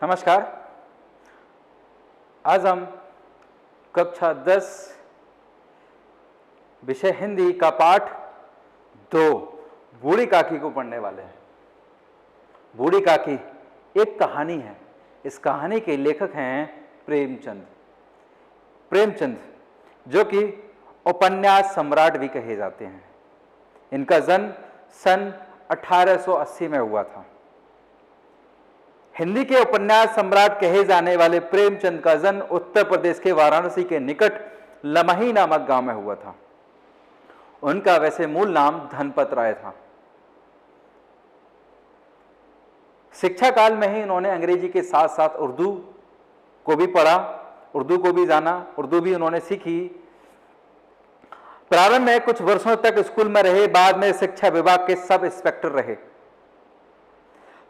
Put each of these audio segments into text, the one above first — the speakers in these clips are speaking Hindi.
नमस्कार। आज हम कक्षा 10 विषय हिंदी का पाठ 2 बूढ़ी काकी को पढ़ने वाले हैं। बूढ़ी काकी एक कहानी है। इस कहानी के लेखक हैं प्रेमचंद। प्रेमचंद जो कि उपन्यास सम्राट भी कहे जाते हैं। इनका जन्म सन 1880 में हुआ था। हिंदी के उपन्यास सम्राट कहे जाने वाले प्रेमचंद का जन्म उत्तर प्रदेश के वाराणसी के निकट लमही नामक गांव में हुआ था। उनका वैसे मूल नाम धनपत राय था। शिक्षा काल में ही इन्होंने अंग्रेजी के साथ साथ उर्दू को भी पढ़ा, उर्दू को भी जाना, उर्दू भी उन्होंने सीखी। प्रारंभ में कुछ वर्षों तक स्कूल में रहे, बाद में शिक्षा विभाग के सब इंस्पेक्टर रहे।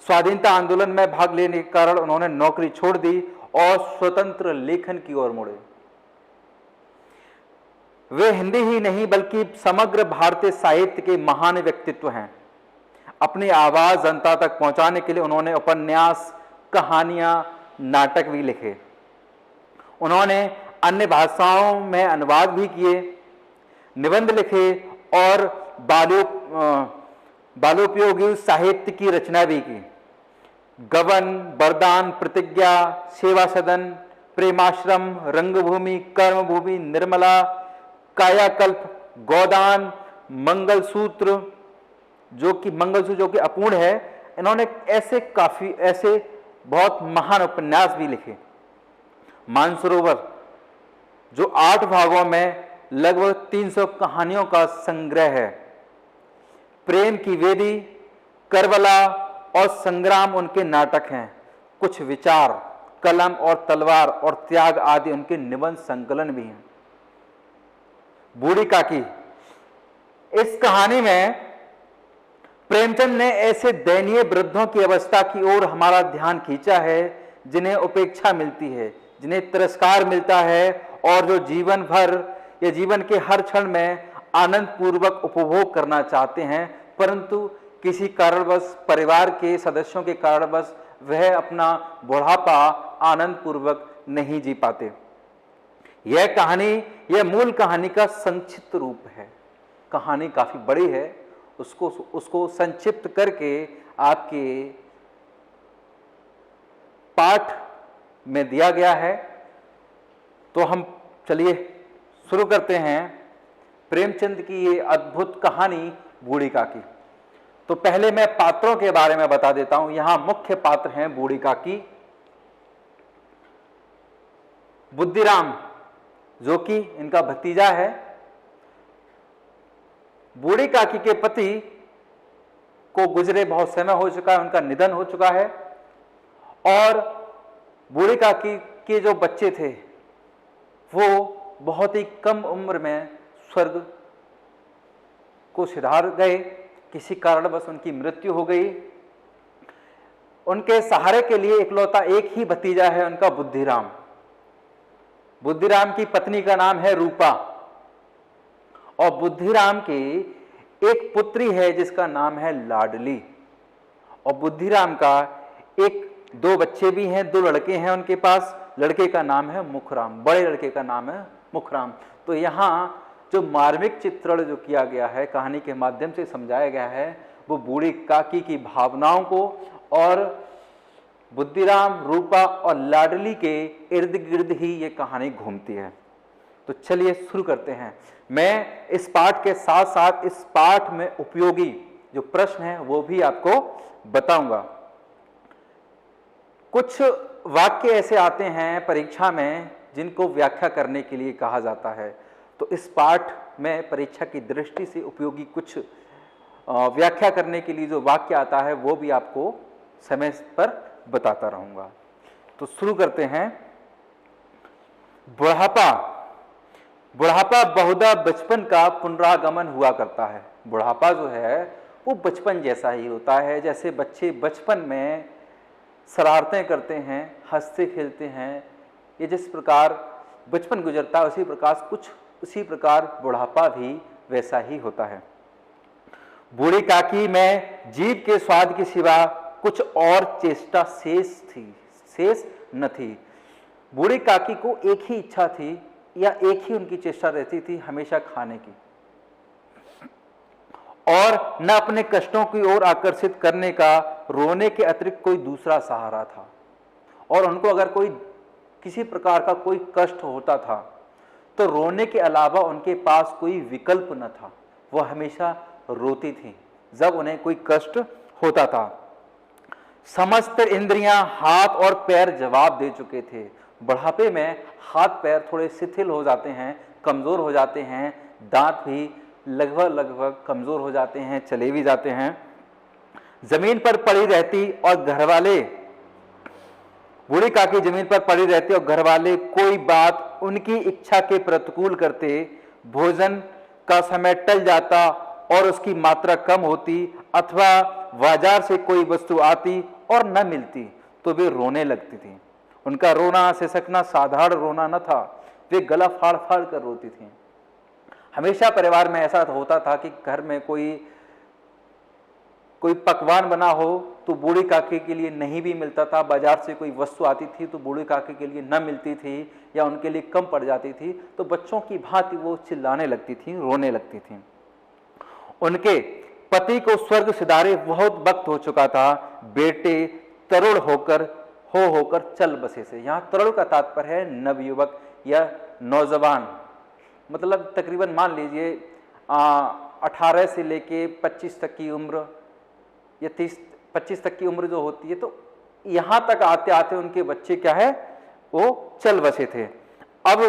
स्वाधीनता आंदोलन में भाग लेने के कारण उन्होंने नौकरी छोड़ दी और स्वतंत्र लेखन की ओर मुड़े। वे हिंदी ही नहीं बल्कि समग्र भारतीय साहित्य के महान व्यक्तित्व हैं। अपनी आवाज जनता तक पहुंचाने के लिए उन्होंने उपन्यास, कहानियां, नाटक भी लिखे। उन्होंने अन्य भाषाओं में अनुवाद भी किए, निबंध लिखे और बालोपयोगी साहित्य की रचना भी की। गबन, वरदान, प्रतिज्ञा, सेवा सदन, प्रेमाश्रम, रंगभूमि, कर्मभूमि, निर्मला, कायाकल्प, गोदान, मंगलसूत्र जो कि अपूर्ण है। इन्होंने ऐसे बहुत महान उपन्यास भी लिखे। मानसरोवर जो 8 भागों में लगभग 300 कहानियों का संग्रह है। प्रेम की वेदी, करबला और संग्राम उनके नाटक हैं। कुछ विचार, कलम और तलवार और त्याग आदि उनके निबंध संकलन भी हैं। बूढ़ी काकी, इस कहानी में प्रेमचंद ने ऐसे दयनीय वृद्धों की अवस्था की ओर हमारा ध्यान खींचा है जिन्हें उपेक्षा मिलती है, जिन्हें तिरस्कार मिलता है और जो जीवन भर या जीवन के हर क्षण में आनंद पूर्वक उपभोग करना चाहते हैं, परंतु किसी कारणवश, परिवार के सदस्यों के कारणवश वह अपना बुढ़ापा आनंद पूर्वक नहीं जी पाते। यह मूल कहानी का संक्षिप्त रूप है। कहानी काफी बड़ी है, उसको संक्षिप्त करके आपके पाठ में दिया गया है। तो हम चलिए शुरू करते हैं प्रेमचंद की ये अद्भुत कहानी बूढ़ी काकी। तो पहले मैं पात्रों के बारे में बता देता हूं। यहां मुख्य पात्र हैं बूढ़ी काकी, बुद्धिराम जो कि इनका भतीजा है। बूढ़ी काकी के पति को गुजरे बहुत समय हो चुका है, उनका निधन हो चुका है। और बूढ़ी काकी के जो बच्चे थे वो बहुत ही कम उम्र में स्वर्ग को सिधार गए। किसी कारणवश उनकी मृत्यु हो गई। उनके सहारे के लिए इकलौता एक ही भतीजा है, उनका बुद्धिराम। बुद्धिराम की पत्नी का नाम है रूपा और बुद्धिराम की एक पुत्री है जिसका नाम है लाडली। और बुद्धिराम का 2 बच्चे भी हैं, 2 लड़के हैं उनके पास। लड़के का नाम है मुखराम, बड़े लड़के का नाम है मुखराम। तो यहाँ जो मार्मिक चित्रण जो किया गया है, कहानी के माध्यम से समझाया गया है, वो बूढ़ी काकी की भावनाओं को और बुद्धिराम, रूपा और लाडली के इर्द गिर्द ही ये कहानी घूमती है। तो चलिए शुरू करते हैं। मैं इस पाठ के साथ साथ इस पाठ में उपयोगी जो प्रश्न है वो भी आपको बताऊंगा। कुछ वाक्य ऐसे आते हैं परीक्षा में जिनको व्याख्या करने के लिए कहा जाता है। तो इस पाठ में परीक्षा की दृष्टि से उपयोगी कुछ व्याख्या करने के लिए जो वाक्य आता है वो भी आपको समय पर बताता रहूंगा। तो शुरू करते हैं। बुढ़ापा बहुधा बचपन का पुनरागमन हुआ करता है। बुढ़ापा जो है वो बचपन जैसा ही होता है। जैसे बच्चे बचपन में शरारतें करते हैं, हंसते खेलते हैं, ये जिस प्रकार बचपन गुजरता है उसी प्रकार बुढ़ापा भी वैसा ही होता है। बूढ़ी काकी में जीभ के स्वाद के सिवा कुछ और चेष्टा शेष न थी। बूढ़ी काकी को एक ही इच्छा थी या एक ही उनकी चेष्टा रहती थी, हमेशा खाने की, और न अपने कष्टों की ओर आकर्षित करने का रोने के अतिरिक्त कोई दूसरा सहारा था। और उनको अगर कोई किसी प्रकार का कोई कष्ट होता था तो रोने के अलावा उनके पास कोई विकल्प न था। वो हमेशा रोती थी जब उन्हें कोई कष्ट होता था। समस्त इंद्रियां, हाथ और पैर जवाब दे चुके थे। बुढ़ापे में हाथ पैर थोड़े शिथिल हो जाते हैं, कमजोर हो जाते हैं, दांत भी लगभग कमजोर हो जाते हैं, चले भी जाते हैं। जमीन पर पड़ी रहती और घरवाले, बूढ़ी काकी जमीन पर पड़ी रहती और घरवाले कोई बात उनकी इच्छा के प्रतिकूल करते, भोजन का समय टल जाता और उसकी मात्रा कम होती, अथवा बाजार से कोई वस्तु आती और न मिलती तो वे रोने लगती थी। उनका रोना सिसकना साधारण रोना न था, वे गला फाड़ फाड़ कर रोती थी। हमेशा परिवार में ऐसा होता था कि घर में कोई पकवान बना हो तो बूढ़ी काकी के लिए नहीं भी मिलता था, बाजार से कोई वस्तु आती थी तो बूढ़ी काकी के लिए न मिलती थी या उनके लिए कम पड़ जाती थी, तो बच्चों की भांति वो चिल्लाने लगती थी, रोने लगती थी। उनके पति को स्वर्ग सिधारे बहुत वक्त हो चुका था। बेटे तरुण होकर चल बसे से, यहाँ तरुण का तात्पर्य है नवयुवक या नौजवान, मतलब तकरीबन मान लीजिए 18 से लेके 25 तक की उम्र या 30-25 तक की उम्र जो होती है, तो यहां तक आते आते उनके बच्चे क्या है, वो चल बसे थे। अब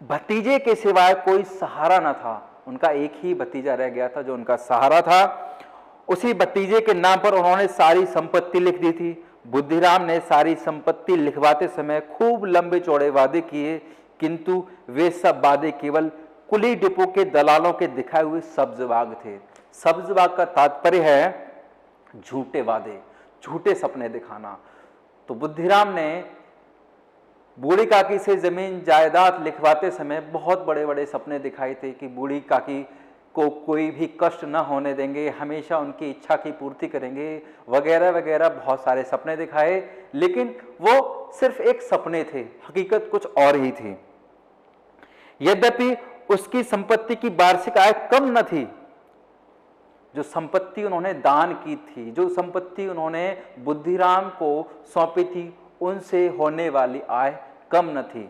भतीजे के सिवाय कोई सहारा न था। उनका एक ही भतीजा रह गया था जो उनका सहारा था। उसी भतीजे के नाम पर उन्होंने सारी संपत्ति लिख दी थी। बुद्धिराम ने सारी संपत्ति लिखवाते समय खूब लंबे चौड़े वादे किए, किंतु वे सब वादे केवल कुली डिपो के दलालों के दिखाए हुए सब्जबाग थे। सब्जबाग का तात्पर्य है झूठे वादे, झूठे सपने दिखाना। तो बुद्धिराम ने बूढ़ी काकी से जमीन जायदाद लिखवाते समय बहुत बड़े बड़े सपने दिखाए थे कि बूढ़ी काकी को कोई भी कष्ट न होने देंगे, हमेशा उनकी इच्छा की पूर्ति करेंगे, वगैरह वगैरह बहुत सारे सपने दिखाए, लेकिन वो सिर्फ एक सपने थे, हकीकत कुछ और ही थी। यद्यपि उसकी संपत्ति की वार्षिक आय कम न थी, जो संपत्ति उन्होंने दान की थी, जो संपत्ति उन्होंने बुद्धिराम को सौंपी थी, उनसे होने वाली आय कम न थी।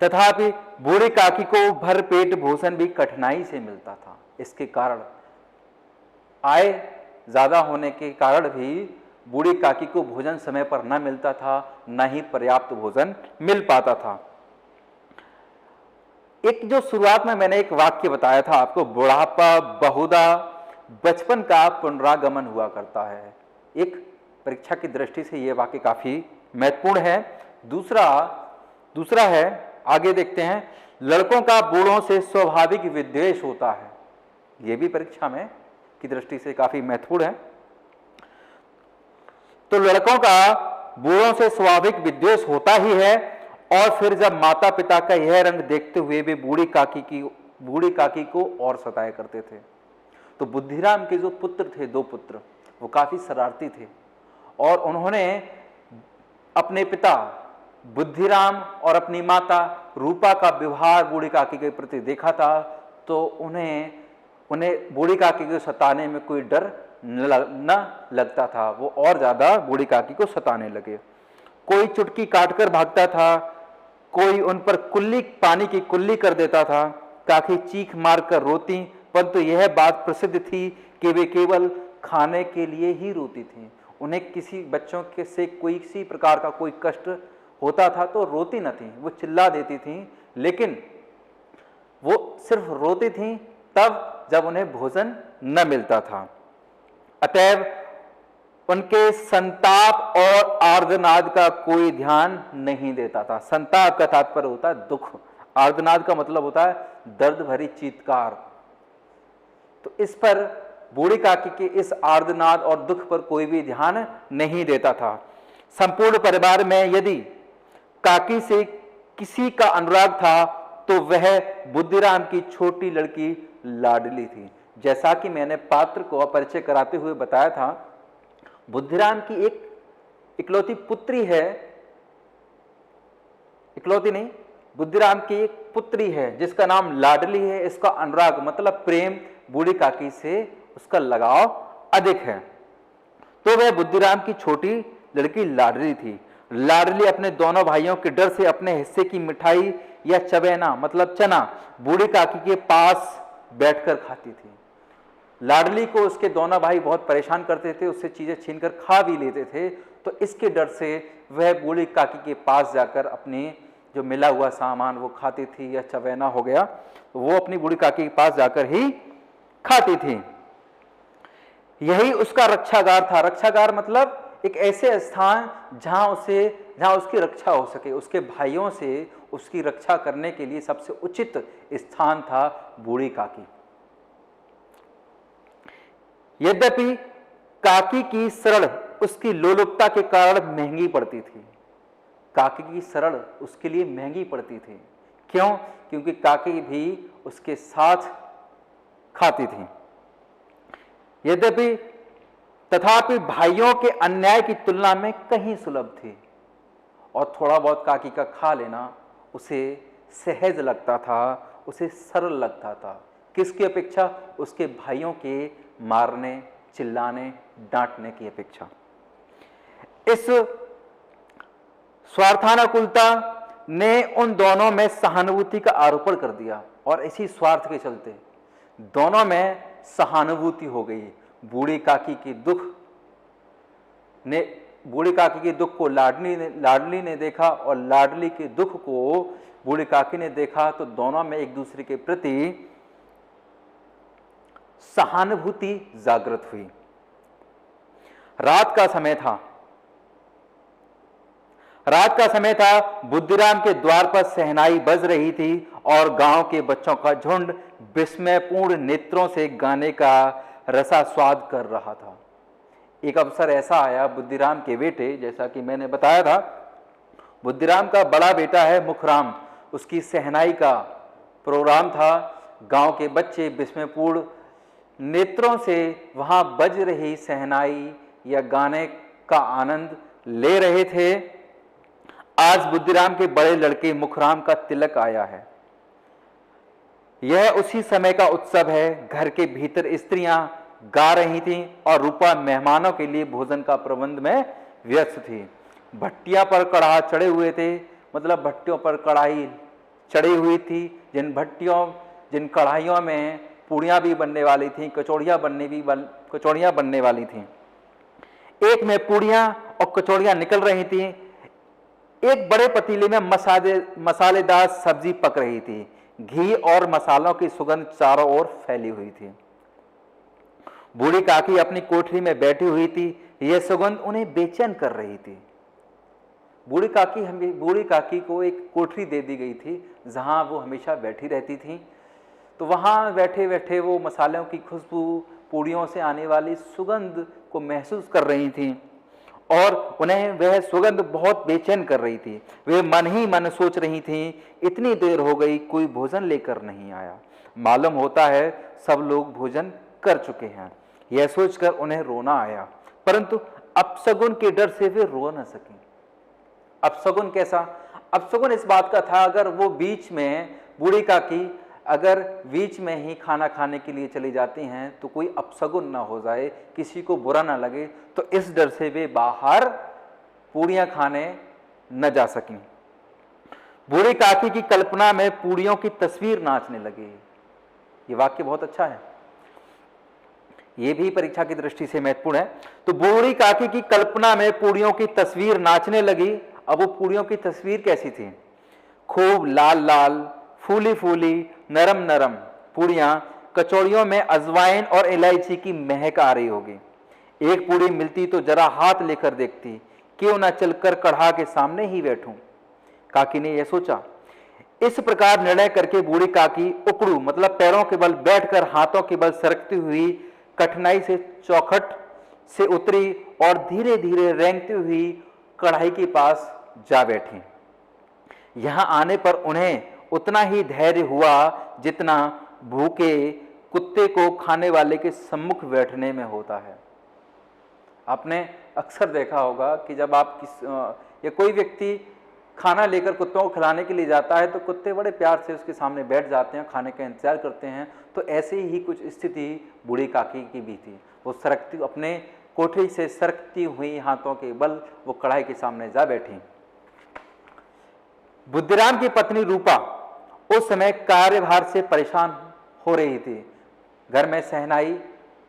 तथापि बूढ़ी काकी को भरपेट भोजन भी कठिनाई से मिलता था। इसके कारण आय ज्यादा होने के कारण भी बूढ़ी काकी को भोजन समय पर न मिलता था, न ही पर्याप्त भोजन मिल पाता था। एक जो शुरुआत में मैंने एक वाक्य बताया था आपको, बुढ़ापा बहुधा बचपन का पुनरागमन हुआ करता है। एक परीक्षा की दृष्टि से यह वाक्य काफी महत्वपूर्ण है। दूसरा है, आगे देखते हैं, लड़कों का बूढ़ों से स्वाभाविक विद्वेष होता है। यह भी परीक्षा में की दृष्टि से काफी महत्वपूर्ण है। तो लड़कों का बूढ़ों से स्वाभाविक विद्वेष होता ही है, और फिर जब माता पिता का यह रंग देखते हुए वे बूढ़ी काकी को और सताया करते थे। तो बुद्धिराम के जो पुत्र थे, 2 पुत्र, वो काफी शरारती थे, और उन्होंने अपने पिता बुद्धिराम और अपनी माता रूपा का व्यवहार बूढ़ी काकी के प्रति देखा था, तो उन्हें बूढ़ी काकी को सताने में कोई डर न लगता था। वो और ज्यादा बूढ़ी काकी को सताने लगे। कोई चुटकी काटकर भागता था, कोई उन पर पानी की कुल्ली कर देता था। काकी चीख मारकर रोती, परंतु यह बात प्रसिद्ध थी कि वे केवल खाने के लिए ही रोती थीं। उन्हें किसी बच्चों के से कोई किसी प्रकार का कोई कष्ट होता था तो रोती न थी, वो चिल्ला देती थी, लेकिन वो सिर्फ रोती थी तब जब उन्हें भोजन न मिलता था। अतएव उनके संताप और आर्तनाद का कोई ध्यान नहीं देता था। संताप का तात्पर्य होता है दुख, आर्तनाद का मतलब होता है दर्द भरी चीत्कार। तो इस पर बूढ़ी काकी के इस आर्तनाद और दुख पर कोई भी ध्यान नहीं देता था। संपूर्ण परिवार में यदि काकी से किसी का अनुराग था तो वह बुद्धिराम की छोटी लड़की लाडली थी। जैसा कि मैंने पात्र को परिचय कराते हुए बताया था, बुद्धिराम की एक इकलौती पुत्री है, इकलौती नहीं, बुद्धिराम की एक पुत्री है जिसका नाम लाडली है। इसका अनुराग मतलब प्रेम बूढ़ी काकी से उसका लगाव अधिक है। तो वह बुद्धिराम की छोटी लड़की लाडली थी। लाडली अपने दोनों भाइयों के डर से अपने हिस्से की मिठाई या चबेना मतलब चना बूढ़ी काकी के पास बैठकर खाती थी। लाडली को उसके दोनों भाई बहुत परेशान करते थे, उससे चीजें छीनकर खा भी लेते थे। तो इसके डर से वह बूढ़ी काकी के पास जाकर अपने जो मिला हुआ सामान वो खाती थी, या चबेना हो गया तो वो अपनी बूढ़ी काकी के पास जाकर ही खाती थी। यही उसका रक्षागार था। रक्षागार मतलब एक ऐसे स्थान जहां उसकी रक्षा हो सके। उसके भाइयों से उसकी रक्षा करने के लिए सबसे उचित स्थान था बूढ़ी काकी। यद्यपि काकी की शरण उसकी लोलुपता के कारण महंगी पड़ती थी। काकी की शरण उसके लिए महंगी पड़ती थी। क्यों? क्योंकि काकी भी उसके साथ खाती थी। यद्यपि तथापि भाइयों के अन्याय की तुलना में कहीं सुलभ थी, और थोड़ा बहुत काकी का खा लेना उसे सहज लगता था, उसे सरल लगता था। किसकी अपेक्षा? उसके भाइयों के मारने, चिल्लाने, डांटने की अपेक्षा। इस स्वार्थानुकूलता ने उन दोनों में सहानुभूति का आरोपण कर दिया, और इसी स्वार्थ के चलते दोनों में सहानुभूति हो गई। बूढ़ी काकी के दुख को लाडली ने देखा, और लाडली के दुख को बूढ़ी काकी ने देखा। तो दोनों में एक दूसरे के प्रति सहानुभूति जागृत हुई। रात का समय था। बुद्धिराम के द्वार पर शहनाई बज रही थी, और गांव के बच्चों का झुंड विस्मयपूर्ण नेत्रों से गाने का रसास्वाद कर रहा था। एक अवसर ऐसा आया बुद्धिराम के बेटे, जैसा कि मैंने बताया था, बुद्धिराम का बड़ा बेटा है मुखराम, उसकी शहनाई का प्रोग्राम था। गांव के बच्चे विस्मयपूर्ण नेत्रों से वहां बज रही शहनाई या गाने का आनंद ले रहे थे। आज बुद्धिराम के बड़े लड़के मुखराम का तिलक आया है। यह उसी समय का उत्सव है। घर के भीतर स्त्रियां गा रही थीं, और रूपा मेहमानों के लिए भोजन का प्रबंध में व्यस्त थी। भट्टियां पर कढ़ा चढ़े हुए थे, मतलब भट्टियों पर कढ़ाई चढ़ी हुई थी, जिन कढ़ाइयों में पूड़ियां भी बनने वाली थीं, कचौड़ियां बनने वाली थीं। एक में पूड़ियां और कचौड़ियां निकल रही थीं। एक बड़े पतीले में मसालेदार सब्जी पक रही थी। घी और मसालों की सुगंध चारों ओर फैली हुई थी। बूढ़ी काकी अपनी कोठरी में बैठी हुई थी। यह सुगंध उन्हें बेचैन कर रही थी। बूढ़ी काकी को एक कोठरी दे दी गई थी जहां वो हमेशा बैठी रहती थी। तो वहां बैठे बैठे वो मसालों की खुशबू, पूड़ियों से आने वाली सुगंध को महसूस कर रही थी, और उन्हें वह सुगंध बहुत बेचैन कर रही थी। वे मन ही मन सोच रही थीं, इतनी देर हो गई, कोई भोजन लेकर नहीं आया। मालूम होता है सब लोग भोजन कर चुके हैं। यह सोचकर उन्हें रोना आया, परंतु अपशगुन के डर से वे रो न सकी। अपशगुन कैसा? अपशगुन इस बात का था, अगर वो बूढ़ी काकी अगर बीच में ही खाना खाने के लिए चली जाती हैं तो कोई अपशगुन ना हो जाए, किसी को बुरा ना लगे, तो इस डर से वे बाहर पूड़ियां खाने न जा सकी। बूढ़ी काकी की कल्पना में पूड़ियों की तस्वीर नाचने लगी। ये वाक्य बहुत अच्छा है, ये भी परीक्षा की दृष्टि से महत्वपूर्ण है। तो बूढ़ी काकी की कल्पना में पूड़ियों की तस्वीर नाचने लगी। अब वो पूड़ियों की तस्वीर कैसी थी? खूब लाल लाल, फूली फूली, नरम नरम पूड़ियां, कचौड़ियों में अजवाइन और इलायची की महक आ रही होगी। एक पूड़ी मिलती तो जरा हाथ लेकर देखती, क्यों ना चलकर कढ़ा के सामने ही बैठूं। काकी ने यह सोचा। इस प्रकार निर्णय करके बूढ़ी काकी उकड़ू मतलब पैरों के बल बैठकर हाथों के बल सरकती हुई कठिनाई से चौखट से उतरी, और धीरे धीरे रेंगती हुई कढ़ाई के पास जा बैठी। यहां आने पर उन्हें उतना ही धैर्य हुआ जितना भूखे कुत्ते को खाने वाले के सम्मुख बैठने में होता है। आपने अक्सर देखा होगा कि जब आप या कोई व्यक्ति खाना लेकर कुत्तों को खिलाने के लिए जाता है तो कुत्ते बड़े प्यार से उसके सामने बैठ जाते हैं, खाने का इंतजार करते हैं। तो ऐसे ही कुछ स्थिति बूढ़ी काकी की भी थी। वो सरकती, अपने कोठरी से सरकती हुई हाथों के बल वो कढ़ाई के सामने जा बैठी। बुद्धिराम की पत्नी रूपा उस समय कार्यभार से परेशान हो रही थी। घर में शहनाई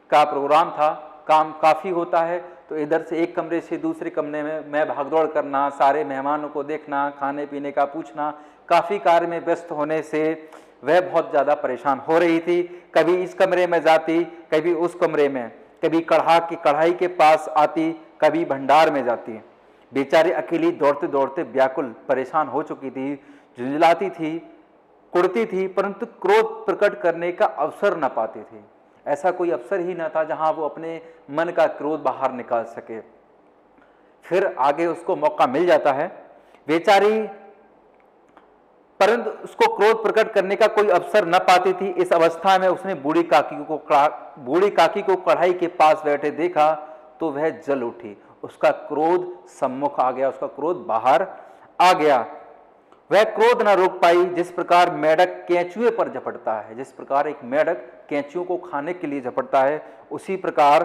का प्रोग्राम था, काम काफी होता है, तो इधर से एक कमरे से दूसरे कमरे में मैं भागदौड़ करना, सारे मेहमानों को देखना, खाने पीने का पूछना, काफी कार्य में व्यस्त होने से वह बहुत ज्यादा परेशान हो रही थी। कभी इस कमरे में जाती, कभी उस कमरे में, कभी कढ़ाई के पास आती, कभी भंडार में जाती। बेचारी अकेली दौड़ते दौड़ते व्याकुल परेशान हो चुकी थी, झुंझलाती थी, कुड़ती थी, परंतु क्रोध प्रकट करने का अवसर न पाती थी। ऐसा कोई अवसर ही न था जहां वो अपने मन का क्रोध बाहर निकाल सके। फिर आगे उसको मौका मिल जाता है बेचारी, परंतु उसको क्रोध प्रकट करने का कोई अवसर न पाती थी। इस अवस्था में उसने बूढ़ी काकी को कढ़ाई के पास बैठे देखा तो वह जल उठी। उसका क्रोध सम्मुख आ गया, उसका क्रोध बाहर आ गया। वह क्रोध न रोक पाई। जिस प्रकार मेढक केंचुए पर झपटता है, जिस प्रकार एक मेढक केंचुओं को खाने के लिए झपटता है, उसी प्रकार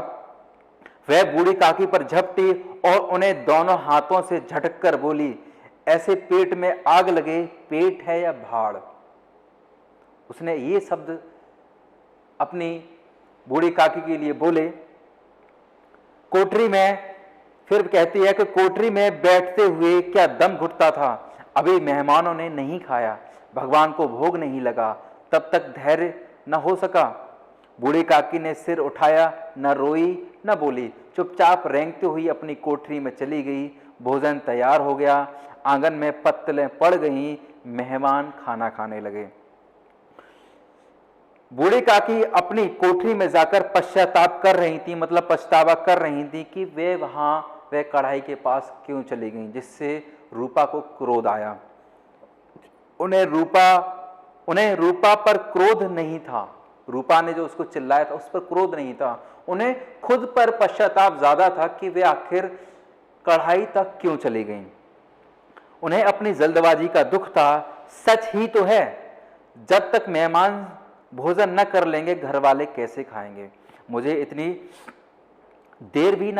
वह बूढ़ी काकी पर झपटी और उन्हें दोनों हाथों से झटक कर बोली, ऐसे पेट में आग लगे, पेट है या भाड़। उसने ये शब्द अपनी बूढ़ी काकी के लिए बोले। कोठरी में फिर कहती है कि कोठरी में बैठते हुए क्या दम घुटता था, अभी मेहमानों ने नहीं खाया, भगवान को भोग नहीं लगा, तब तक धैर्य न हो सका। बूढ़ी काकी ने सिर उठाया, न रोई न बोली, चुपचाप रेंगती हुई अपनी कोठरी में चली गई। भोजन तैयार हो गया, आंगन में पत्तलें पड़ गईं, मेहमान खाना खाने लगे। बूढ़ी काकी अपनी कोठरी में जाकर पश्चाताप कर रही थी, मतलब पछतावा कर रही थी कि वे वहां वह कढ़ाई के पास क्यों चली गईं, जिससे रूपा को क्रोध आया। उन्हें रूपा पर क्रोध नहीं था, रूपा ने जो उसको चिल्लाया था उस पर क्रोध नहीं था, उन्हें खुद पर पश्चाताप ज्यादा था कि वे आखिर कढ़ाई तक क्यों चली गईं। उन्हें अपनी जल्दबाजी का दुख था। सच ही तो है, जब तक मेहमान भोजन न कर लेंगे घर वाले कैसे खाएंगे। मुझे इतनी देर भी न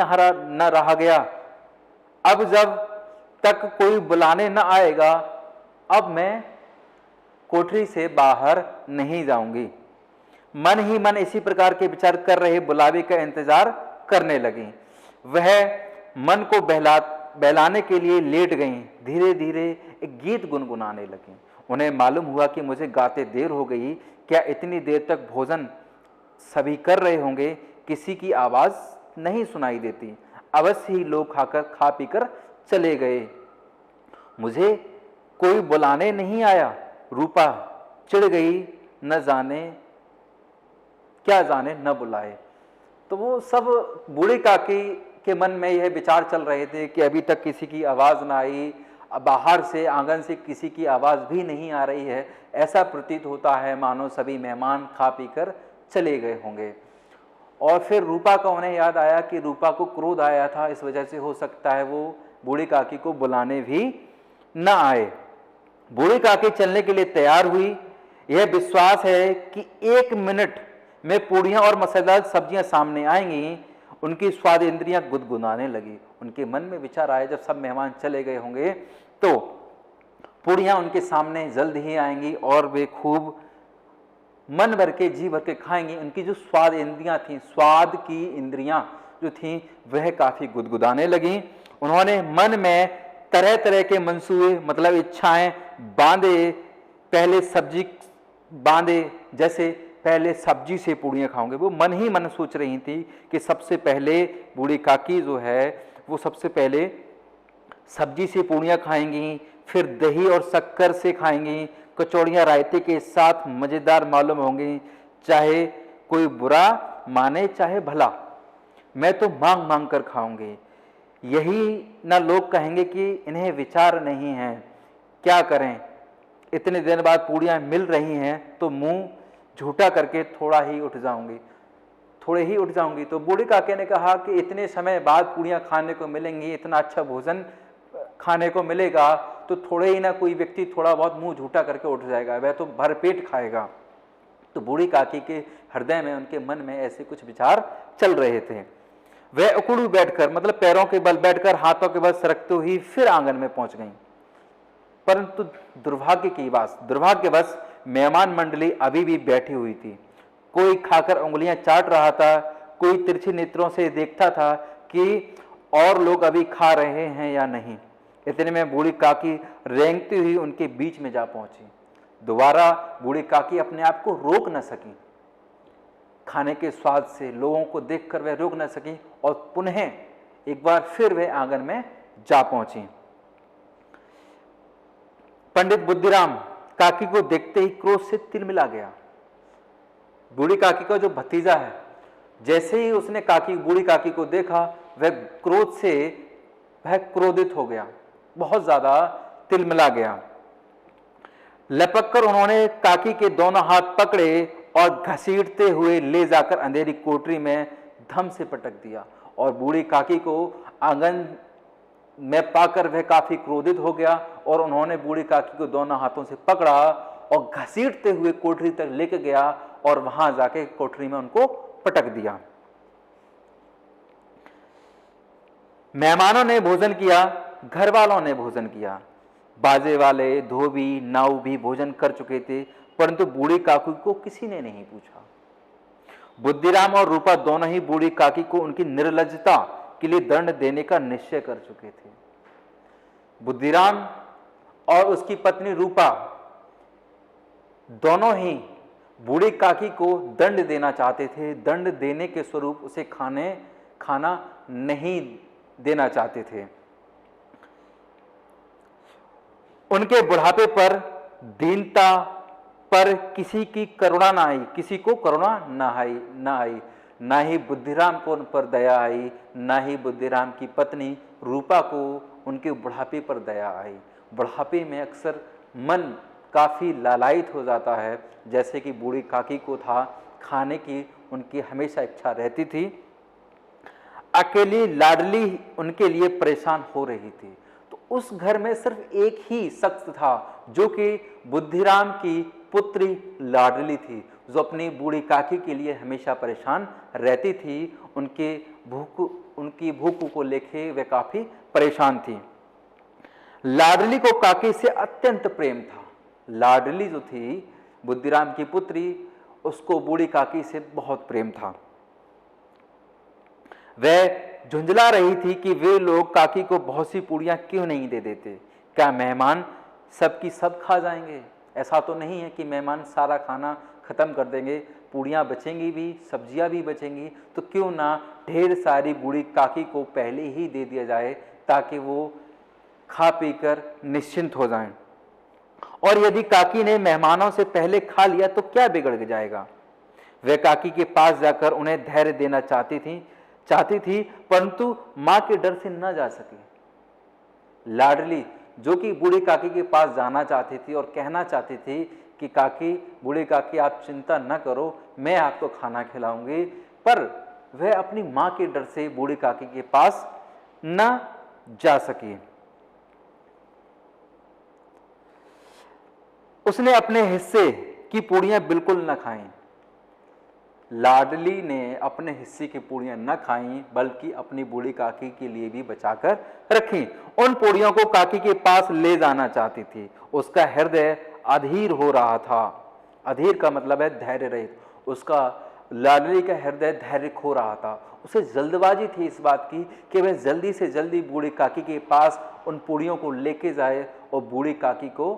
रहा गया, अब जब तक कोई बुलाने न आएगा अब मैं कोठरी से बाहर नहीं जाऊंगी। मन ही मन इसी प्रकार के विचार कर रहे बुलावे का इंतजार करने लगी। वह मन को बहलाने के लिए लेट गईं। धीरे धीरे एक गीत गुनगुनाने लगी। उन्हें मालूम हुआ कि मुझे गाते देर हो गई, क्या इतनी देर तक भोजन सभी कर रहे होंगे, किसी की आवाज नहीं सुनाई देती, अवश्य ही लोग खा पीकर चले गए, मुझे कोई बुलाने नहीं आया। रूपा चिढ़ गई, न जाने क्या जाने न बुलाए। तो वो सब बूढ़ी काकी के मन में यह विचार चल रहे थे कि अभी तक किसी की आवाज ना आई, बाहर से आंगन से किसी की आवाज भी नहीं आ रही है, ऐसा प्रतीत होता है मानो सभी मेहमान खा पीकर चले गए होंगे। और फिर रूपा का उन्हें याद आया कि रूपा को क्रोध आया था, इस वजह से हो सकता है वो बूढ़ी काकी को बुलाने भी न आए। बूढ़ी काकी चलने के लिए तैयार हुई। यह विश्वास है कि 1 मिनट में पूड़ियां और मसालेदार सब्जियां सामने आएंगी। उनकी स्वाद इंद्रियां गुदगुदाने लगी। उनके मन में विचार आया जब सब मेहमान चले गए होंगे तो पूड़ियां उनके सामने जल्द ही आएंगी और वे खूब मन भर के जी भर के खाएंगे। उनकी जो स्वाद इंद्रियां थी, स्वाद की इंद्रियां जो थी वह काफी गुदगुदाने लगी। उन्होंने मन में तरह तरह के मंसूबे मतलब इच्छाएं बांधे, जैसे पहले सब्जी से पूड़ियाँ खाऊंगे। वो मन ही मन सोच रही थी कि सबसे पहले बूढ़ी काकी जो है वो सबसे पहले सब्जी से पूड़ियाँ खाएंगी, फिर दही और शक्कर से खाएंगी, कचौड़ियाँ रायते के साथ मज़ेदार मालूम होंगी। चाहे कोई बुरा माने चाहे भला, मैं तो मांग मांग कर खाऊंगी। यही ना लोग कहेंगे कि इन्हें विचार नहीं है, क्या करें, इतने दिन बाद पूड़ियाँ मिल रही हैं तो मुंह झूठा करके थोड़ा ही उठ जाऊंगी। थोड़े ही उठ जाऊंगी। तो बूढ़ी काके ने कहा कि इतने समय बाद पूड़ियाँ खाने को मिलेंगी, इतना अच्छा भोजन खाने को मिलेगा, तो थोड़े ही ना कोई व्यक्ति थोड़ा बहुत मुंह झूठा करके उठ जाएगा, वह तो भरपेट खाएगा। तो बूढ़ी काकी के हृदय में, उनके मन में ऐसे कुछ विचार चल रहे थे। वह उकड़ू बैठकर, मतलब पैरों के बल बैठकर, हाथों के बल सरकते हुई फिर आंगन में पहुंच गईं। परंतु दुर्भाग्यवश मेहमान मंडली अभी भी बैठी हुई थी। कोई खाकर उंगलियां चाट रहा था, कोई तिरछे नेत्रों से देखता था कि और लोग अभी खा रहे हैं या नहीं। इतने में बूढ़ी काकी रेंगती हुई उनके बीच में जा पहुंची। दोबारा बूढ़ी काकी अपने आप को रोक न सकी, खाने के स्वाद से लोगों को देखकर वह रोक न सकी और पुनः एक बार फिर वह आंगन में जा पहुंची। पंडित बुद्धिराम काकी को देखते ही क्रोध से तिलमिला गया। बूढ़ी काकी का जो भतीजा है, जैसे ही उसने बूढ़ी काकी को देखा, वह क्रोध से वह क्रोधित हो गया, बहुत ज्यादा तिलमिला गया। लपक कर उन्होंने काकी के दोनों हाथ पकड़े और घसीटते हुए ले जाकर अंधेरी कोठरी में धम से पटक दिया। और बूढ़ी काकी को आंगन में पाकर वह काफी क्रोधित हो गया और उन्होंने बूढ़ी काकी को दोनों हाथों से पकड़ा और घसीटते हुए कोठरी तक लेकर गया और वहां जाके कोठरी में उनको पटक दिया। मेहमानों ने भोजन किया, घर वालों ने भोजन किया, बाजे वाले, धोबी, नाऊ भी भोजन कर चुके थे, परंतु बूढ़ी काकी को किसी ने नहीं पूछा। बुद्धिराम और रूपा दोनों ही बूढ़ी काकी को उनकी निर्लज्जता के लिए दंड देने का निश्चय कर चुके थे। बुद्धिराम और उसकी पत्नी रूपा दोनों ही बूढ़ी काकी को दंड देना चाहते थे। दंड देने के स्वरूप उसे खाना नहीं देना चाहते थे। उनके बुढ़ापे पर, दीनता पर किसी की करुणा ना आई, किसी को करुणा ना आई। ना ही बुद्धिराम को उन पर दया आई, ना ही बुद्धिराम की पत्नी रूपा को उनके बुढ़ापे पर दया आई। बुढ़ापे में अक्सर मन काफ़ी लालायित हो जाता है, जैसे कि बूढ़ी काकी को था, खाने की उनकी हमेशा इच्छा रहती थी। अकेली लाडली उनके लिए परेशान हो रही थी। तो उस घर में सिर्फ एक ही शख्स था जो कि बुद्धिराम की पुत्री लाडली थी, जो अपनी बूढ़ी काकी के लिए हमेशा परेशान रहती थी। उनकी भूख को लेके वे काफी परेशान थी। लाडली को काकी से अत्यंत प्रेम था। लाडली जो थी बुद्धिराम की पुत्री, उसको बूढ़ी काकी से बहुत प्रेम था। वह झुंझला रही थी कि वे लोग काकी को बहुत सी पूड़ियां क्यों नहीं दे देते। क्या मेहमान सबकी सब खा जाएंगे? ऐसा तो नहीं है कि मेहमान सारा खाना खत्म कर देंगे, पूड़ियाँ बचेंगी भी, सब्जियाँ भी बचेंगी, तो क्यों ना ढेर सारी बूढ़ी काकी को पहले ही दे दिया जाए ताकि वो खा पीकर निश्चिंत हो जाएं। और यदि काकी ने मेहमानों से पहले खा लिया तो क्या बिगड़ जाएगा। वह काकी के पास जाकर उन्हें धैर्य देना चाहती थी, परंतु माँ के डर से न जा सकी। लाडली जो कि बूढ़ी काकी के पास जाना चाहती थी और कहना चाहती थी कि बूढ़ी काकी आप चिंता न करो, मैं आपको खाना खिलाऊंगी, पर वह अपनी माँ के डर से बूढ़ी काकी के पास न जा सकी। उसने अपने हिस्से की पूड़ियां बिल्कुल न खाईं। लाडली ने अपने हिस्से की पूड़ियां न खाईं, बल्कि अपनी बूढ़ी काकी के लिए भी बचाकर रखी। उन पूड़ियों को काकी के पास ले जाना चाहती थी। उसका हृदय अधीर हो रहा था। अधीर का मतलब है धैर्य रहित। उसका लाडली का हृदय धैर्य खो रहा था। उसे जल्दबाजी थी इस बात की कि वह जल्दी से जल्दी बूढ़ी काकी के पास उन पूड़ियों को लेके जाए और बूढ़ी काकी को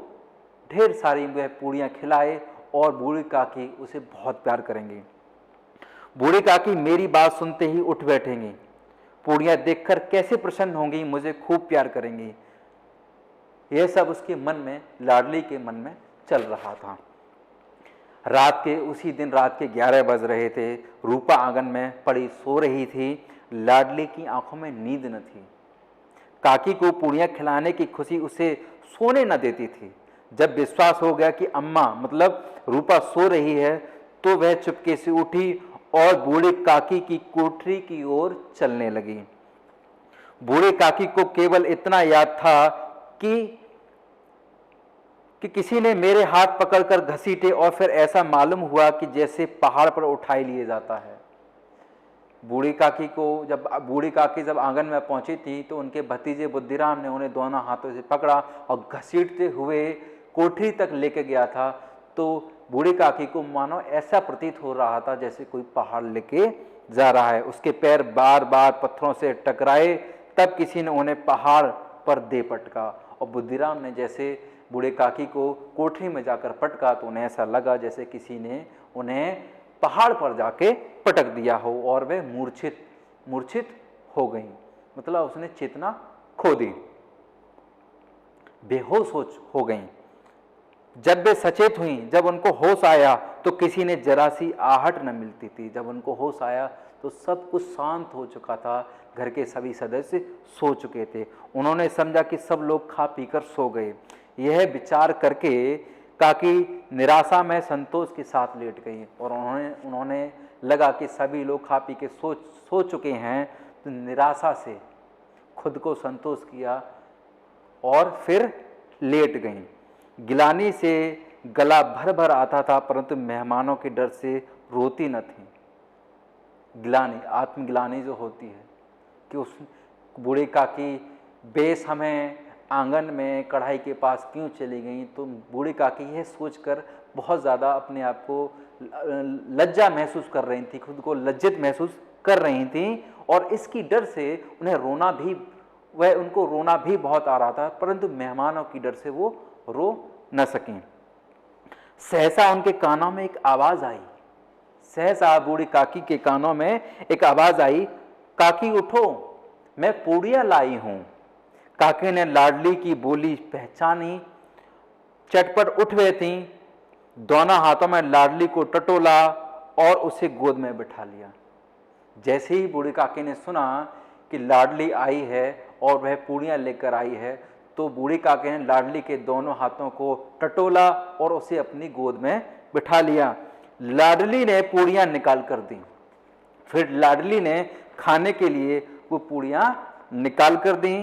ढेर सारी वह पूड़ियां खिलाए और बूढ़ी काकी उसे बहुत प्यार करेंगी। बूढ़ी काकी मेरी बात सुनते ही उठ बैठेंगी, पूड़ियां देखकर कैसे प्रसन्न होंगी, मुझे खूब प्यार करेंगी। यह सब उसके मन में, लाडली के मन में चल रहा था। उसी दिन रात के 11 बज रहे थे। रूपा आंगन में पड़ी सो रही थी। लाडली की आंखों में नींद न थी। काकी को पूड़ियां खिलाने की खुशी उसे सोने न देती थी। जब विश्वास हो गया कि अम्मा मतलब रूपा सो रही है, तो वह चुपके से उठी और बूढ़ी काकी की कोठरी की ओर चलने लगी। बूढ़ी काकी को केवल इतना याद था कि किसी ने मेरे हाथ पकड़कर घसीटे और फिर ऐसा मालूम हुआ कि जैसे पहाड़ पर उठाई लिए जाता है। बूढ़ी काकी जब आंगन में पहुंची थी तो उनके भतीजे बुद्धिराम ने उन्हें दोनों हाथों से पकड़ा और घसीटते हुए कोठरी तक लेके गया था। तो बूढ़ी काकी को मानो ऐसा प्रतीत हो रहा था जैसे कोई पहाड़ लेके जा रहा है। उसके पैर बार बार पत्थरों से टकराए, तब किसी ने उन्हें पहाड़ पर दे पटका। और बुद्धिराम ने जैसे बूढ़े काकी को कोठरी में जाकर पटका तो उन्हें ऐसा लगा जैसे किसी ने उन्हें पहाड़ पर जाके पटक दिया हो और वे मूर्छित हो गई, मतलब उसने चेतना खो दी, बेहोश हो गई। जब वे सचेत हुई, जब उनको होश आया तो किसी ने जरा सी आहट न मिलती थी। जब उनको होश आया तो सब कुछ शांत हो चुका था, घर के सभी सदस्य सो चुके थे। उन्होंने समझा कि सब लोग खा पीकर सो गए। यह विचार करके काकी निराशा में संतोष के साथ लेट गई और उन्होंने लगा कि सभी लोग खा पी के सो चुके हैं, तो निराशा से खुद को संतोष किया और फिर लेट गई। गिलानी से गला भर भर आता था, परंतु मेहमानों के डर से रोती न थी। गिलानी, आत्मगिलानी जो होती है कि उस बूढ़ी काकी बेसमय आंगन में कढ़ाई के पास क्यों चली गई, तो बूढ़ी काकी यह सोचकर बहुत ज़्यादा अपने आप को लज्जा महसूस कर रही थी, खुद को लज्जित महसूस कर रही थी और इसकी डर से उनको रोना भी बहुत आ रहा था, परंतु मेहमानों की डर से वो रो न सकें। सहसा उनके कानों में एक आवाज आई। सहसा बूढ़ी काकी के कानों में एक आवाज आई, काकी उठो, मैं पूड़ियां लाई हूं। काकी ने लाडली की बोली पहचानी, चटपट उठ गई थी, दोनों हाथों में लाडली को टटोला और उसे गोद में बिठा लिया। जैसे ही बूढ़ी काकी ने सुना कि लाडली आई है और वह पूड़ियां लेकर आई है, तो बूढ़ी काकी ने लाडली के दोनों हाथों को टटोला और उसे अपनी गोद में बिठा लिया। लाडली ने पूड़ियां निकाल कर दी। फिर लाडली ने खाने के लिए वो पूड़ियां निकाल कर दी।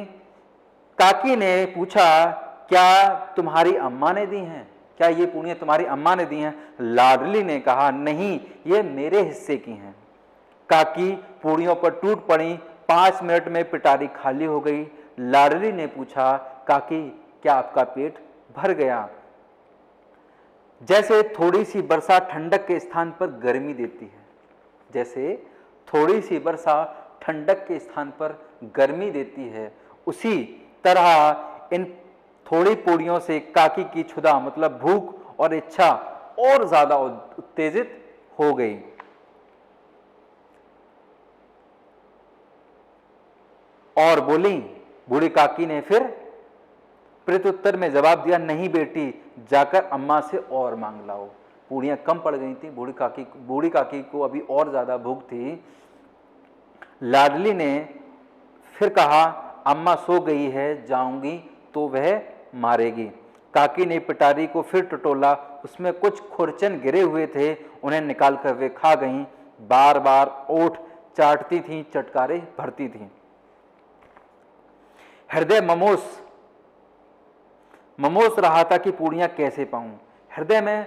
काकी ने पूछा, क्या तुम्हारी अम्मा ने दी हैं? क्या ये पूड़ियां तुम्हारी अम्मा ने दी हैं? लाडली ने कहा, नहीं, ये मेरे हिस्से की हैं। काकी पूड़ियों पर टूट पड़ी। 5 मिनट में पिटारी खाली हो गई। लाडली ने पूछा, काकी क्या आपका पेट भर गया? जैसे थोड़ी सी वर्षा ठंडक के स्थान पर गर्मी देती है, जैसे थोड़ी सी वर्षा ठंडक के स्थान पर गर्मी देती है, उसी तरह इन थोड़ी पूड़ियों से काकी की क्षुधा मतलब भूख और इच्छा और ज्यादा उत्तेजित हो गई। और बोली, बूढ़ी काकी ने फिर प्रत्युत्तर में जवाब दिया, नहीं बेटी, जाकर अम्मा से और मांग लाओ। पूड़ियां कम पड़ गई थी, बूढ़ी काकी को अभी और ज्यादा भूख थी। लाडली ने फिर कहा, अम्मा सो गई है, जाऊंगी तो वह मारेगी। काकी ने पिटारी को फिर टटोला, उसमें कुछ खुरचन गिरे हुए थे, उन्हें निकाल कर वे खा गईं। बार बार ओठ चाटती थीं, चटकारे भरती थीं। हृदय ममोस रहा था कि पूड़ियां कैसे पाऊं। हृदय में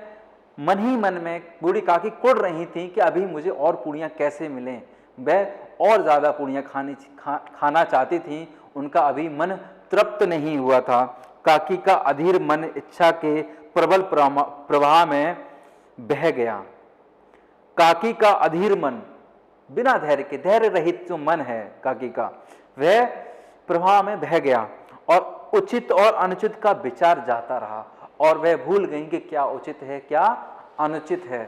मन ही मन में बूढ़ी काकी कुड़ रही थी कि अभी मुझे और पूड़ियां कैसे मिलें। वह और ज्यादा पूड़ियां खाना चाहती थी, उनका अभी मन तृप्त नहीं हुआ था। काकी का अधीर मन इच्छा के प्रबल प्रवाह में बह गया। काकी का अधीर मन, बिना धैर्य के, धैर्य रहित जो मन है काकी का, वह प्रवाह में बह गया और उचित और अनुचित का विचार जाता रहा और वह भूल गई कि क्या उचित है क्या अनुचित है।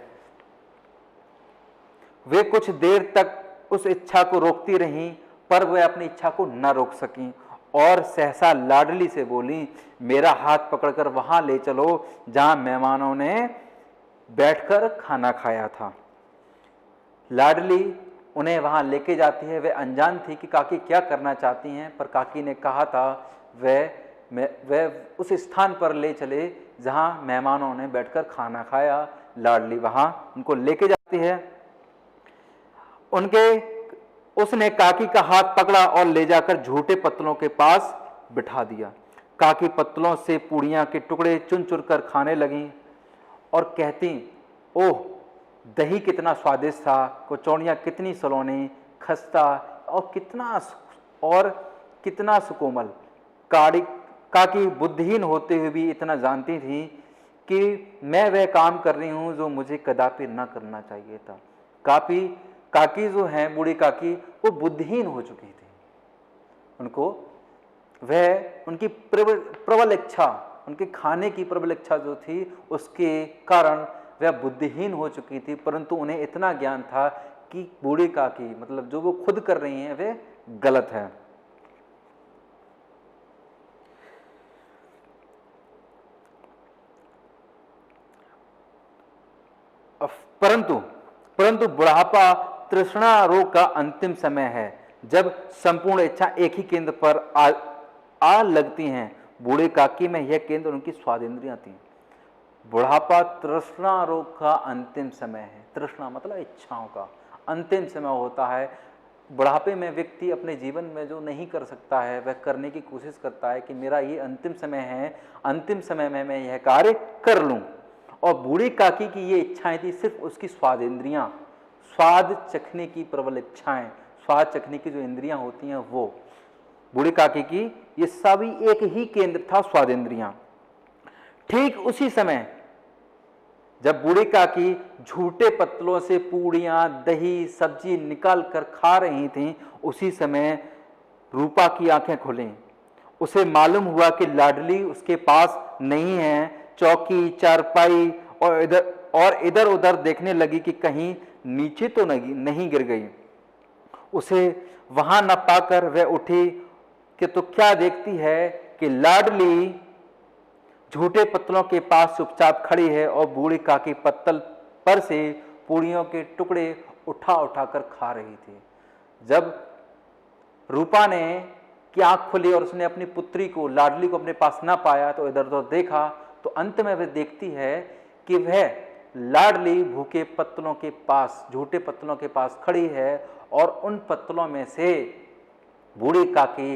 वे कुछ देर तक उस इच्छा को रोकती रहीं, पर वे अपनी इच्छा को न रोक सकीं और सहसा लाडली से बोली, मेरा हाथ पकड़कर वहां ले चलो जहां मेहमानों ने बैठकर खाना खाया था। लाडली उन्हें वहां लेके जाती है। वे अनजान थी कि काकी क्या करना चाहती हैं, पर काकी ने कहा था वे उस स्थान पर ले चले जहां मेहमानों ने बैठकर खाना खाया। लाडली वहां उनको लेके जाती है। उसने काकी का हाथ पकड़ा और ले जाकर झूठे पत्तलों के पास बिठा दिया। काकी पत्तलों से पूड़ियां के टुकड़े चुन चुन कर खाने लगी और कहती, ओह दही कितना स्वादिष्ट था, कचौड़ियाँ कितनी सलोनी, खस्ता और कितना सुकोमल। काकी बुद्धिहीन होते हुए भी इतना जानती थी कि मैं वह काम कर रही हूं जो मुझे कदापि न करना चाहिए था। काकी जो है, बूढ़ी काकी, वो बुद्धिहीन हो चुकी थी। उनकी प्रबल इच्छा, उनके खाने की प्रबल इच्छा जो थी, उसके कारण वह बुद्धिहीन हो चुकी थी। परंतु उन्हें इतना ज्ञान था कि बूढ़ी काकी, मतलब जो वो खुद कर रही हैं, वे गलत है। परंतु बुढ़ापा तृष्णा रोग का अंतिम समय है, जब संपूर्ण इच्छा एक ही केंद्र पर आ लगती हैं। बूढ़े काकी में यह केंद्र उनकी स्वादेंद्रियां थी। बुढ़ापा तृष्णा रोग का अंतिम समय है। तृष्णा मतलब इच्छाओं का अंतिम समय होता है। बुढ़ापे में व्यक्ति अपने जीवन में जो नहीं कर सकता है, वह करने की कोशिश करता है कि मेरा ये अंतिम समय है, अंतिम समय में मैं यह कार्य कर लूं। और बूढ़ी काकी की ये इच्छाएं थी सिर्फ उसकी स्वादेंद्रियां, स्वाद चखने की प्रबल इच्छाएं, स्वाद चखने की जो इंद्रियां होती हैं, वो बूढ़ी काकी की ये सभी एक ही केंद्र था, स्वादेंद्रियां। ठीक उसी समय जब बूढ़ी काकी झूठे पत्तलों से पूड़ियां, दही, सब्जी निकाल कर खा रही थीं, उसी समय रूपा की आंखें खुलीं। उसे मालूम हुआ कि लाडली उसके पास नहीं है। चौकी, चारपाई और इधर उधर देखने लगी कि कहीं नीचे तो नहीं गिर गई। उसे वहां न पाकर वह उठी कि तो क्या देखती है कि लाडली झूठे पत्तलों के पास चुपचाप खड़ी है और बूढ़ी काकी पत्तल पर से पूड़ियों के टुकड़े उठा उठा कर खा रही थी। जब रूपा ने की आंख खुली और उसने अपनी पुत्री को, लाडली को अपने पास ना पाया, तो इधर उधर देखा, तो अंत में वह देखती है कि वह लाडली भूखे पत्तलों के पास, झूठे पत्तलों के पास खड़ी है और उन पत्तलों में से बूढ़ी काकी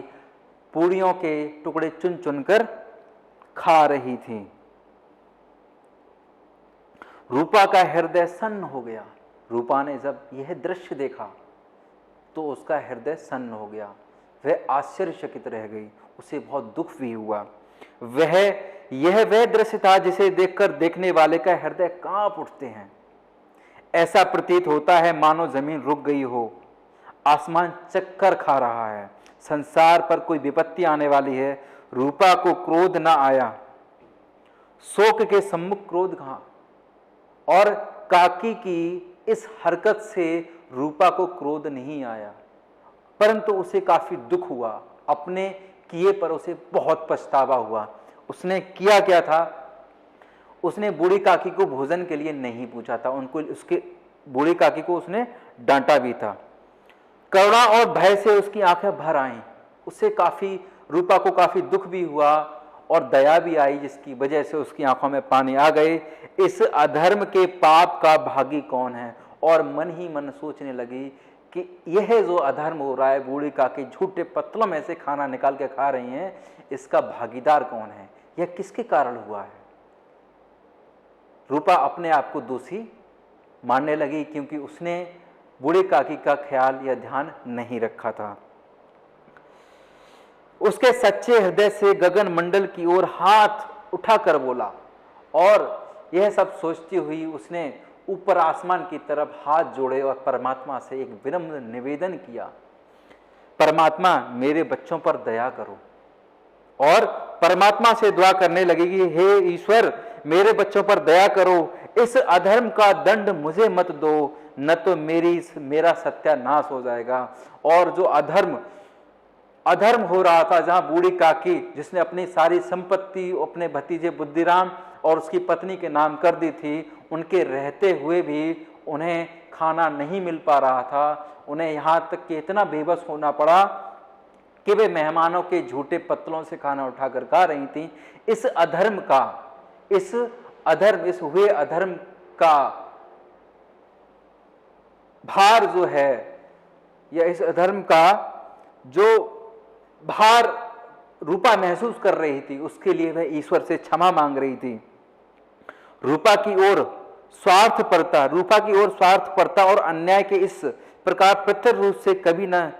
पूड़ियों के टुकड़े चुन चुनकर खा रही थी। रूपा का हृदय सन्न हो गया। रूपा ने जब यह दृश्य देखा तो उसका हृदय सन्न हो गया। वह आश्चर्यचकित रह गई, उसे बहुत दुख भी हुआ। यह वह दृश्य था जिसे देखकर देखने वाले का हृदय कांप उठते हैं। ऐसा प्रतीत होता है मानो जमीन रुक गई हो, आसमान चक्कर खा रहा है, संसार पर कोई विपत्ति आने वाली है। रूपा को क्रोध न आया, शोक के सम्मुख क्रोध कहां। और काकी की इस हरकत से रूपा को क्रोध नहीं आया, परंतु उसे काफी दुख हुआ। अपने किए पर उसे बहुत पछतावा हुआ। उसने किया क्या था, उसने बूढ़ी काकी को भोजन के लिए नहीं पूछा था, बूढ़ी काकी को उसने डांटा भी था। करुणा और भय से उसकी आंखें भर आईं। उससे रूपा को काफी दुख भी हुआ और दया भी आई, जिसकी वजह से उसकी आंखों में पानी आ गए। इस अधर्म के पाप का भागी कौन है। और मन ही मन सोचने लगी कि यह जो अधर्म हो रहा है, बूढ़ी काकी झूठे पत्तलों में से खाना निकाल के खा रही हैं, इसका भागीदार कौन है, यह किसके कारण हुआ है। रूपा अपने आप को दोषी मानने लगी, क्योंकि उसने बूढ़ी काकी का ख्याल या ध्यान नहीं रखा था। उसके सच्चे हृदय से गगन मंडल की ओर हाथ उठाकर बोला, और यह सब सोचती हुई उसने ऊपर आसमान की तरफ हाथ जोड़े और परमात्मा से एक विनम्र निवेदन किया, परमात्मा मेरे बच्चों पर दया करो। और परमात्मा से दुआ करने लगी कि हे ईश्वर, मेरे बच्चों पर दया करो, इस अधर्म का दंड मुझे मत दो, न तो मेरा सत्यानाश हो जाएगा। और जो अधर्म हो रहा था, जहां बूढ़ी काकी, जिसने अपनी सारी संपत्ति अपने भतीजे बुद्धिराम और उसकी पत्नी के नाम कर दी थी, उनके रहते हुए भी उन्हें खाना नहीं मिल पा रहा था। उन्हें यहां तक कि इतना बेबस होना पड़ा कि वे मेहमानों के झूठे पत्तलों से खाना उठाकर खा रही थी। इस हुए अधर्म का भार जो है या इस अधर्म का जो भार रूपा महसूस कर रही थी, उसके लिए वह ईश्वर से क्षमा मांग रही थी। रूपा की ओर स्वार्थपरता और अन्याय के इस प्रकार प्रत्यक्ष रूप से कभी न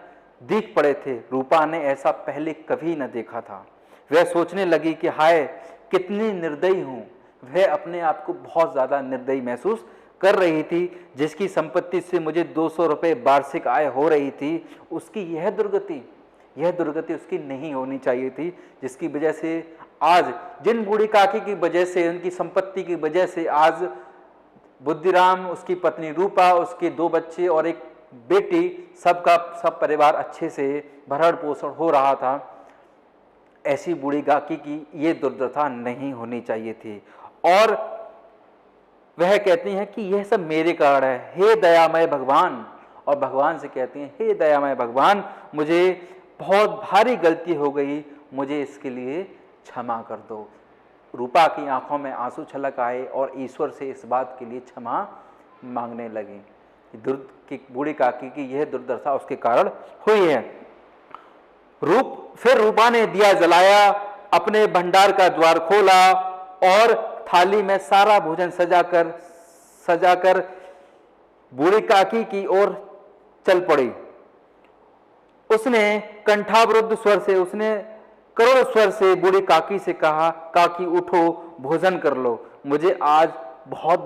दिख पड़े थे। रूपा ने ऐसा पहले कभी न देखा था। वह सोचने लगी कि हाय कितनी निर्दयी हूं। वह अपने आप को बहुत ज्यादा निर्दयी महसूस कर रही थी। जिसकी संपत्ति से मुझे 200 रुपए वार्षिक आय हो रही थी, उसकी यह दुर्गति उसकी नहीं होनी चाहिए थी, जिसकी वजह से आज जिन बूढ़ी काकी की वजह से, उनकी संपत्ति की वजह से आज बुद्धिराम, उसकी पत्नी रूपा, उसके 2 बच्चे और एक बेटी, सब परिवार अच्छे से भरण पोषण हो रहा था। ऐसी बूढ़ी काकी की ये दुर्दशा नहीं होनी चाहिए थी। और वह कहती हैं कि यह सब मेरे कारण है, हे दयामय भगवान। और भगवान से कहती हैं, हे दयामय भगवान, मुझे बहुत भारी गलती हो गई, मुझे इसके लिए क्षमा कर दो। रूपा की आंखों में आंसू छलक आए और ईश्वर से इस बात के लिए क्षमा मांगने लगी कि बूढ़ी काकी की यह दुर्दशा उसके कारण हुई है। फिर रूपा ने दिया जलाया, अपने भंडार का द्वार खोला और थाली में सारा भोजन सजाकर बूढ़ी काकी की ओर चल पड़ी। उसने कंठावरुद्ध स्वर से, उसने करुण स्वर से बूढ़ी काकी से कहा, काकी उठो, भोजन कर लो, मुझे आज बहुत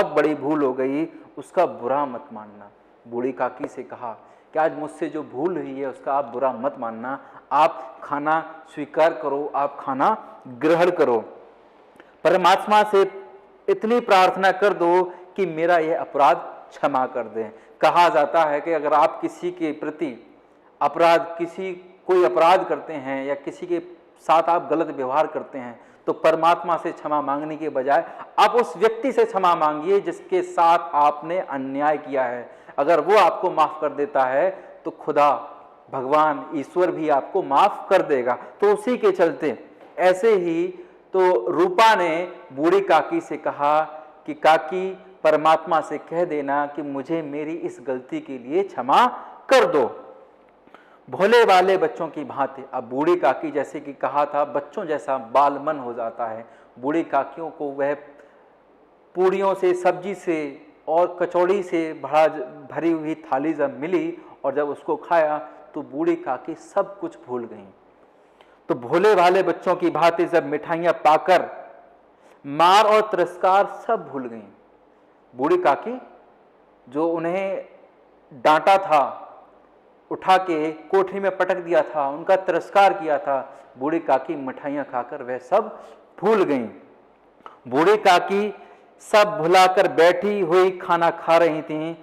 बड़ी भूल हो गई, उसका बुरा मत मानना। बूढ़ी काकी से कहा कि आज मुझसे जो भूल हुई है उसका आप बुरा मत मानना, आप खाना स्वीकार करो, आप खाना ग्रहण करो। परमात्मा से इतनी प्रार्थना कर दो कि मेरा यह अपराध क्षमा कर दें। कहा जाता है कि अगर आप किसी के प्रति कोई अपराध करते हैं या किसी के साथ आप गलत व्यवहार करते हैं, तो परमात्मा से क्षमा मांगने के बजाय आप उस व्यक्ति से क्षमा मांगिए जिसके साथ आपने अन्याय किया है। अगर वो आपको माफ कर देता है तो खुदा, भगवान, ईश्वर भी आपको माफ कर देगा। तो उसी के चलते ऐसे ही तो रूपा ने बूढ़ी काकी से कहा कि काकी, परमात्मा से कह देना कि मुझे मेरी इस गलती के लिए क्षमा कर दो। भोले वाले बच्चों की भांति, अब बूढ़ी काकी जैसे कि कहा था, बच्चों जैसा बाल मन हो जाता है। बूढ़ी काकियों को वह पूड़ियों से, सब्जी से और कचौड़ी से भरी हुई थाली जब मिली और जब उसको खाया तो बूढ़ी काकी सब कुछ भूल गई। तो भोले वाले बच्चों की भांति जब मिठाइयां पाकर मार और तिरस्कार सब भूल गई। बूढ़ी काकी जो उन्हें डांटा था, उठा के कोठरी में पटक दिया था, उनका तिरस्कार किया था, बूढ़ी काकी मिठाइयां खाकर वह सब भूल गईं। बूढ़ी काकी सब भुलाकर बैठी हुई खाना खा रही थीं।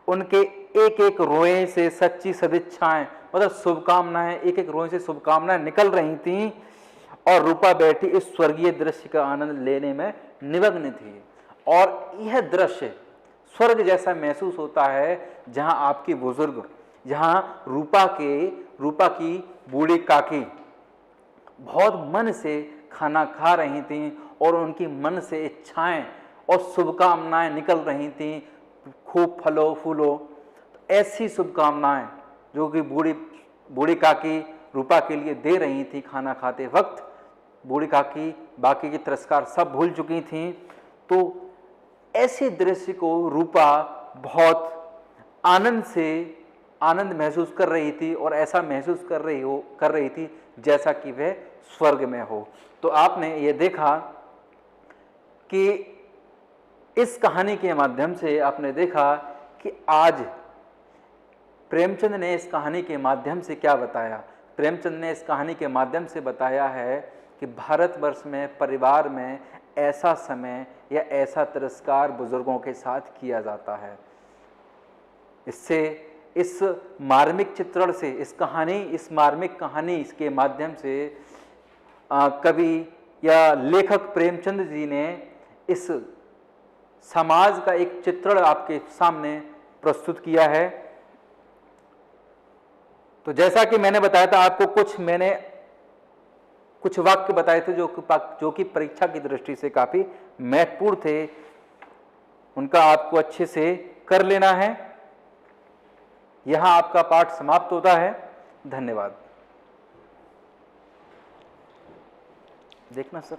उनके एक एक रोए से सच्ची सदिच्छाएं, मतलब शुभकामनाएं, एक एक रोए से शुभकामनाएं निकल रही थीं और रूपा बैठी इस स्वर्गीय दृश्य का आनंद लेने में निमग्न थी। और यह दृश्य स्वर्ग जैसा महसूस होता है जहां आपकी बुजुर्ग, जहां रूपा की बूढ़ी काकी बहुत मन से खाना खा रही थीं और उनकी मन से इच्छाएं और शुभकामनाएं निकल रही थीं, खूब फलो फूलो। ऐसी शुभकामनाएं जो कि बूढ़ी काकी रूपा के लिए दे रही थी खाना खाते वक्त, बूढ़ी काकी बाकी की तिरस्कार सब भूल चुकी थीं। तो ऐसे दृश्य को रूपा बहुत आनंद महसूस कर रही थी और ऐसा महसूस कर रही थी जैसा कि वह स्वर्ग में हो। तो आपने ये देखा कि इस कहानी के माध्यम से आपने देखा कि आज प्रेमचंद ने इस कहानी के माध्यम से क्या बताया। प्रेमचंद ने इस कहानी के माध्यम से बताया है कि भारतवर्ष में, परिवार में ऐसा समय या ऐसा तिरस्कार बुजुर्गों के साथ किया जाता है। इस मार्मिक चित्रण से, इस मार्मिक कहानी इसके माध्यम से कवि या लेखक प्रेमचंद जी ने इस समाज का एक चित्रण आपके सामने प्रस्तुत किया है। तो जैसा कि मैंने बताया था आपको, मैंने कुछ वाक्य बताए थे जो कि परीक्षा की दृष्टि से काफी महत्वपूर्ण थे, उनका आपको अच्छे से कर लेना है। यहाँ आपका पाठ समाप्त होता है। धन्यवाद। देखना सर।